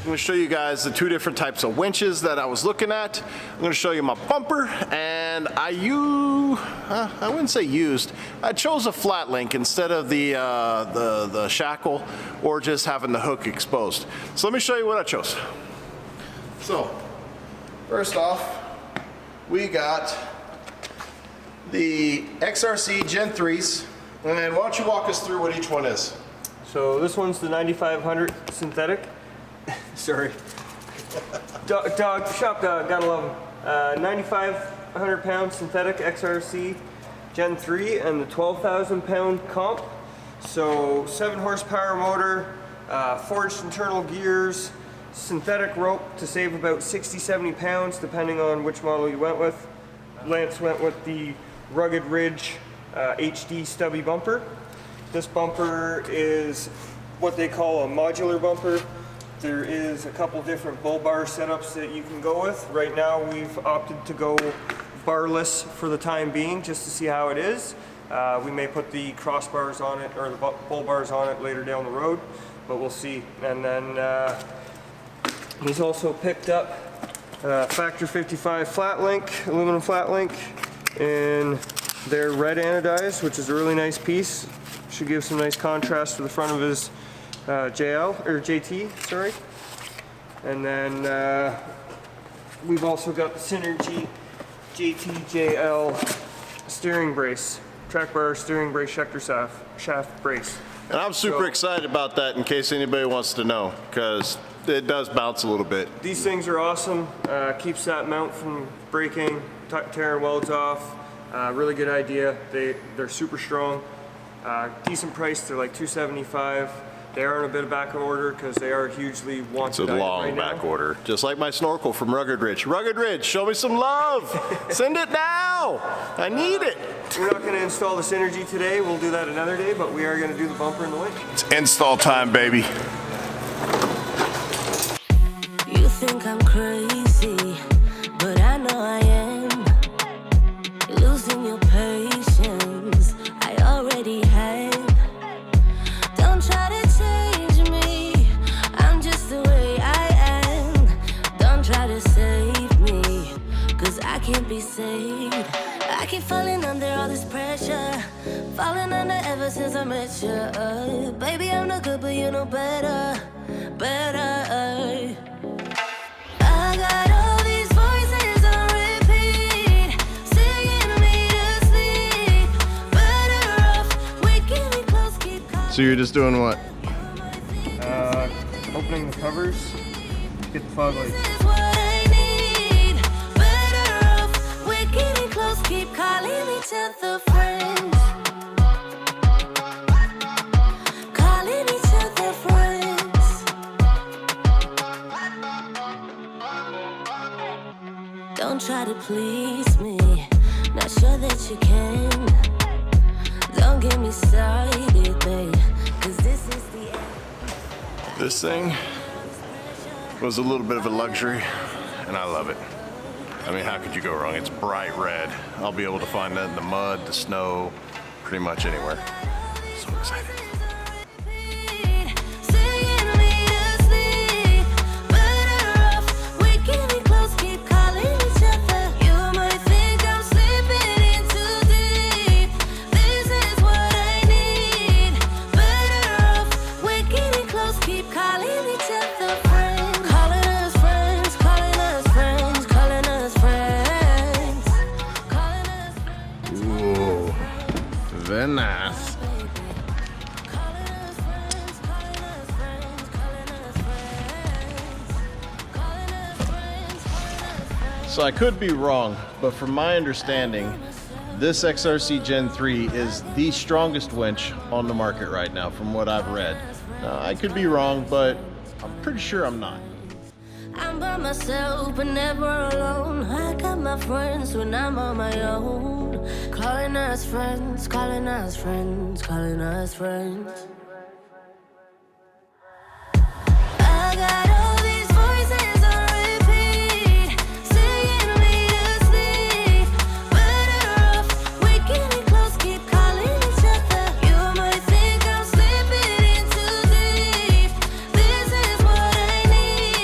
I'm going to show you guys the two different types of winches that I was looking at. I'm going to show you my bumper, and I wouldn't say used. I chose a flat link instead of the shackle or just having the hook exposed. So let me show you what I chose. So first off, we got the XRC Gen3s, and why don't you walk us through what each one is? So this one's the 9500 synthetic. Sorry. Shop dog, gotta love them. 9,500 pound synthetic XRC Gen 3 and the 12,000 pound comp. So 7 horsepower motor, forged internal gears, synthetic rope to save about 60-70 pounds depending on which model you went with. Lance went with the Rugged Ridge HD stubby bumper. This bumper is what they call a modular bumper. There is a couple different bull bar setups that you can go with. Right now we've opted to go barless for the time being just to see how it is. We may put the crossbars on it or the bull bars on it later down the road, but we'll see. And then he's also picked up Factor 55 flat link, aluminum flat link, in their red anodized, which is a really nice piece. Should give some nice contrast to the front of his JT, sorry. And then we've also got the Synergy JTJL steering brace, track bar steering brace shaft brace. And I'm super excited about that in case anybody wants to know, because it does bounce a little bit. These things are awesome. Keeps that mount from breaking, tearing welds off. Really good idea. They're super strong. Decent price. They're like $275. They are in a bit of back order because they are hugely wanted. It's a long back order, just like my snorkel from Rugged Ridge. Rugged Ridge, show me some love. Send it now. I need it. We're not going to install the Synergy today. We'll do that another day, but we are going to do the bumper and the winch. It's install time, baby. You think I'm crazy, but I know I am. Losing your patience, I already have. Don't try to change me, I'm just the way I am. Don't try to save me, cause I can't be saved. I keep falling under all this pressure, falling under ever since I met you. Baby, I'm not good, but you know better, better. I got all these voices on repeat, singing me to sleep. Better off waking me close, keep calling. So you're just doing what? Opening the covers, get the fog lights. This is what I need. Better off waking me close, keep calling each other friends. Calling each other friends. Don't try to please me, not sure that you can. Don't get me started, babe, cause this is the end. This thing was a little bit of a luxury, and I love it. I mean, how could you go wrong? It's bright red. I'll be able to find that in the mud, the snow, pretty much anywhere. So excited. Very nice. So I could be wrong, but from my understanding, this XRC Gen 3 is the strongest winch on the market right now from what I've read. Now, I could be wrong, but I'm pretty sure I'm not. I'm by myself but never alone. I got my friends when I'm on my own. Calling us friends, calling us friends, calling us friends. I got all these voices on repeat, singing me to sleep. Better off waking me close, keep calling each other. You might think I'm slipping in too deep. This is what I need.